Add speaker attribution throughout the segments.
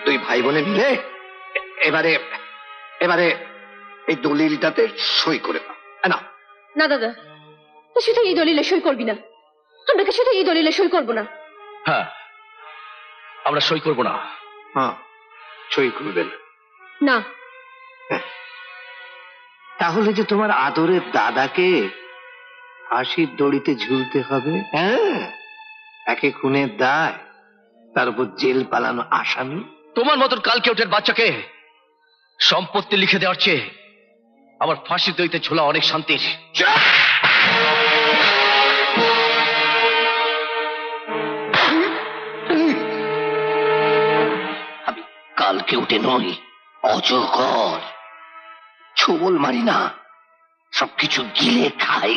Speaker 1: দুই ভাই বোনে মিলে এবারে এবারে এই দলিলটাতে সই করে না।
Speaker 2: না দাদা, তুই শুধু এই দলিলে সই করবি না। আমরা কি শুধু এই দলিলে সই করবো না?
Speaker 3: হ্যাঁ, আমরা সই করবো না।
Speaker 1: হ্যাঁ, সই করবেন
Speaker 2: না।
Speaker 1: তাহলে যে তোমার আদরের দাদাকে ফাঁসির দড়িতে ঝুলতে হবে। হ্যাঁ, একে খুনের দায়, তার উপর জেল পালানো আসামি।
Speaker 3: তোমার মতন কালকে ওঠের বাচ্চাকে সম্পত্তি লিখে দেওয়ার চেয়ে আমার ফাঁসির দড়িতে ঝোলা অনেক শান্তির।
Speaker 1: আমি কালকে উঠে নই, অজগর। ছোবল মারি না, সবকিছু গিলে খাই।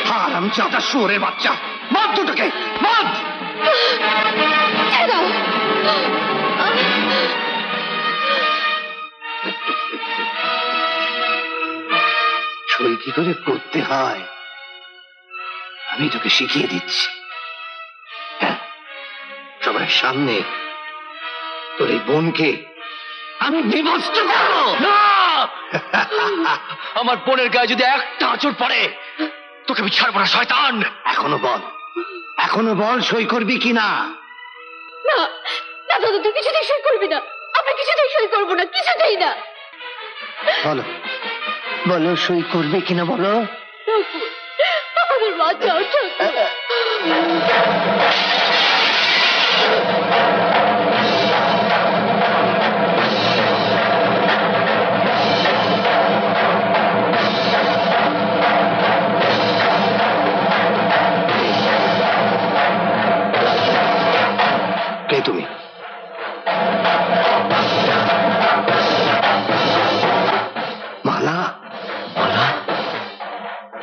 Speaker 1: হারামজাদা শুয়োরের বাচ্চা, বাঁধ দুটোকে, বাঁধ। সই কি করে করতে হয় আমি তোকে শিখিয়ে দিচ্ছি। হ্যাঁ, সবার সামনে তোর এই বোনকে আমি বিভস্ত করবো।
Speaker 3: আমার বোনের গায়ে যদি একটা আঁচড় পড়ে তোকে আমি ছাড়বো না শয়তান।
Speaker 1: এখনো বল সই করবি কিনা?
Speaker 2: না না দাদা, তুই কিছুতেই সই করবি না। আমরা কিছুতেই সই করবো না, কিছুতেই না।
Speaker 1: বলো বলো, সই করবে কিনা বলো।
Speaker 2: আমাদের বাঁচাও ঠাকুর।
Speaker 1: কে তুমি? মালা?
Speaker 3: মালা?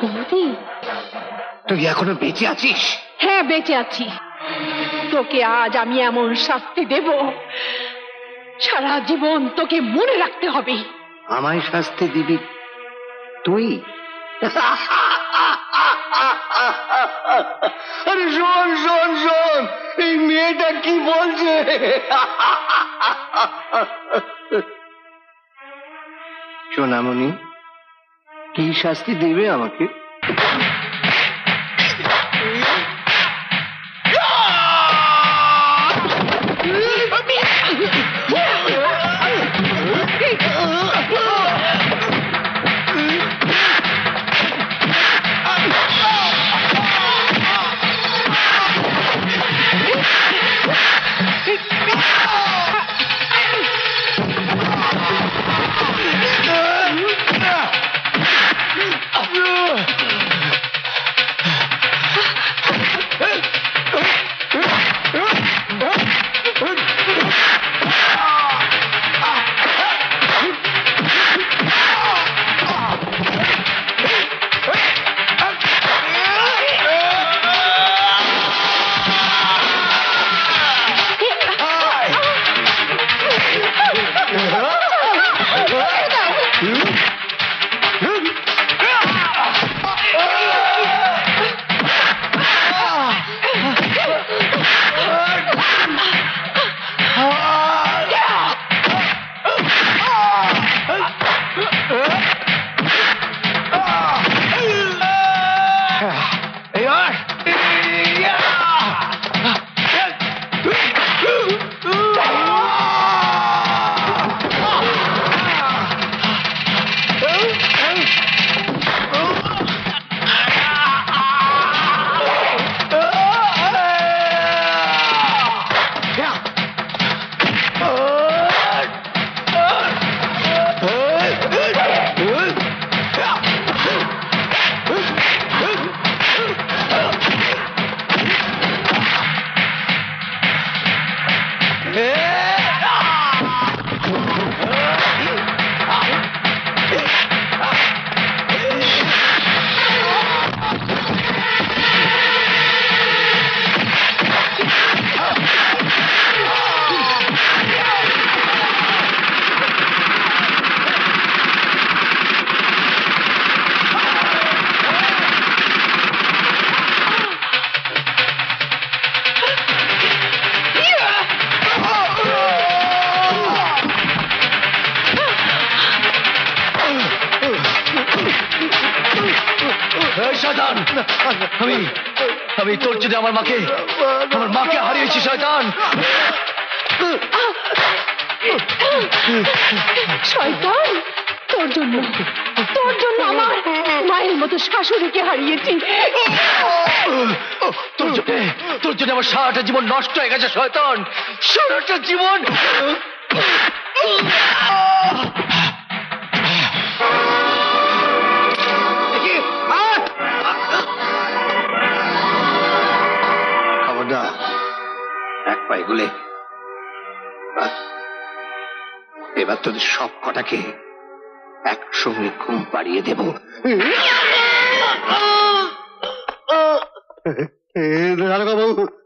Speaker 2: বৌদি,
Speaker 1: তুই এখনো বেঁচে আছিস?
Speaker 4: হ্যাঁ, বেঁচে আছি। তোকে আজ আমি এমন শাস্তি দেব, সারা জীবন তোকে মনে রাখতে হবে।
Speaker 1: আমায় শাস্তি দিবি তুই? আরে শোন শোন শোন, এই মেয়েটা কি বলছে। সোনামণি, কি শাস্তি দিবে আমাকে?
Speaker 3: শয়তান, আমি আমি তোর জন্য আমার মাকে হারিয়েছি শয়তান।
Speaker 4: শয়তান, তোর জন্য আমার মায়ের মতো শাশুড়িকে হারিয়েছি।
Speaker 3: তোর জন্য আমার সারাটা জীবন নষ্ট হয়ে গেছে শয়তান, সারাটা জীবন।
Speaker 1: খবরদার, এক পায়ে গুলে। এবার তোদের সব কটাকে একসঙ্গে ঘুম পাড়িয়ে দেব।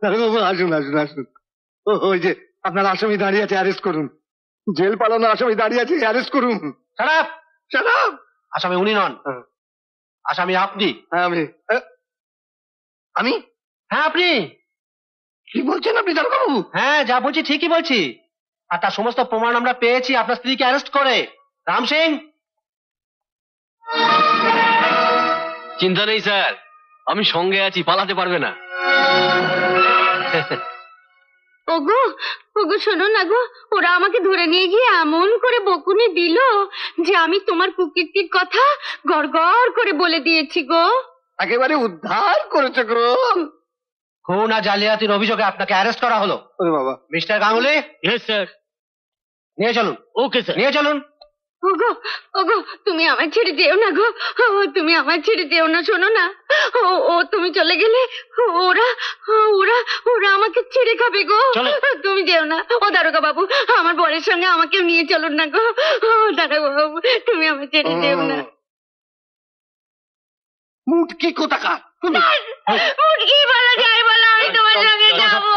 Speaker 1: দারোগাবাবু আসুন আসুন আসুন। ওই যে আপনার আসামি দাঁড়িয়ে আছে, অ্যারেস্ট করুন। জেল পালানো আসামি দাঁড়িয়ে আছে, অ্যারেস্ট করুন।
Speaker 5: খারাপ
Speaker 1: শারাপ।
Speaker 5: আসামি উনি নন, আসামি আপনি।
Speaker 1: হ্যাঁ আমি
Speaker 5: হ্যাঁ আপনি।
Speaker 1: কি বলছেন আপনি দারোগাবাবু?
Speaker 5: হ্যাঁ যা বলছি ঠিকই বলছি। আর তার সমস্ত প্রমাণ আমরা পেয়েছি আপনার স্ত্রীকে অ্যারেস্ট করে। রাম সিং।
Speaker 3: চিন্তা নেই স্যার, আমি সঙ্গে আছি, পালাতে পারবে না।
Speaker 2: ওগো ওগো শোনো না গো, ওরা আমাকে ধরে নিয়ে গিয়ে এমন করে বকুনি দিল যে আমি তোমার কুকীর্তির কথা গড় গড় করে বলে দিয়েছি গো।
Speaker 1: একেবারে উদ্ধার করেছে গো।
Speaker 5: খুন আর জালিয়াতির অভিযোগে আপনাকে অ্যারেস্ট করা হলো।
Speaker 1: ওরে বাবা।
Speaker 5: Mister Ganguly,
Speaker 3: yes sir.
Speaker 5: নিয়ে চলুন।
Speaker 3: Okay sir.
Speaker 5: নিয়ে চলুন।
Speaker 2: ওগো ওগো তুমি আমায় ছেড়ে যেও না গো, তুমি আমায় ছেড়ে যেও না। শোনো না, ও তুমি চলে গেলে ওরা ওরা ওরা আমাকে ছেড়ে খাবে গো। তুমি যেও না। ও দারোগা বাবু, আমার বরের সঙ্গে আমাকে নিয়ে চলুন না গো। ও দারোগা বাবু, তুমি আমায় ছেড়ে যেও না।
Speaker 1: মুটকি কোথাকার তুমি?
Speaker 2: মুটকি বলা যায় বলো, আমি তোমার সঙ্গে যাবো।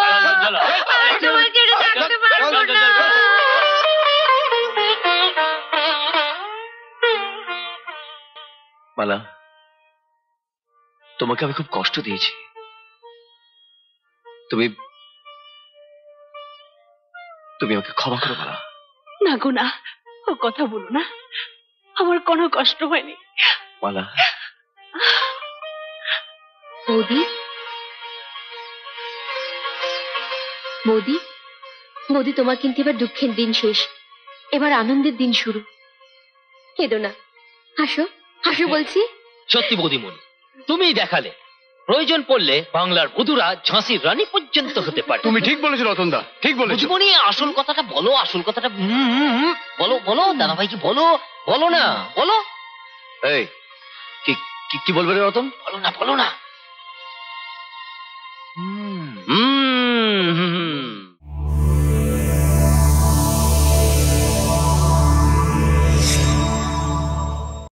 Speaker 2: আমি তোমার ছেড়ে থাকতে পারবো না।
Speaker 3: মালা, তোমাকে আমি খুব কষ্ট দিয়েছি। তুমি তুমি আমাকে ক্ষমা করো মালা।
Speaker 4: না গো না, ও কথা বলো না, আমার কোনো কষ্ট হয়নি।
Speaker 3: মালা,
Speaker 2: বৌদি বৌদি বৌদি, তোমার কিন্তু এবার দুঃখের দিন শেষ, এবার আনন্দের দিন শুরু। কেঁদো না, হাসো হাসো বলছি।
Speaker 6: সত্যি বৌদিমণি, তুমি দেখালে প্রয়োজন পড়লে বাংলার বধূরা ঝাঁসির রানী পর্যন্ত হতে পারে।
Speaker 3: তুমি ঠিক বলেছো রতনদা, ঠিক বলেছো।
Speaker 6: বৌদিমণি, আসল কথাটা বলো, আসল কথাটা বলো বলো দাদাভাইকে বলো, বলো না বলো।
Speaker 3: এই কি কি বলবে রে রতন?
Speaker 6: বলো না বলো না।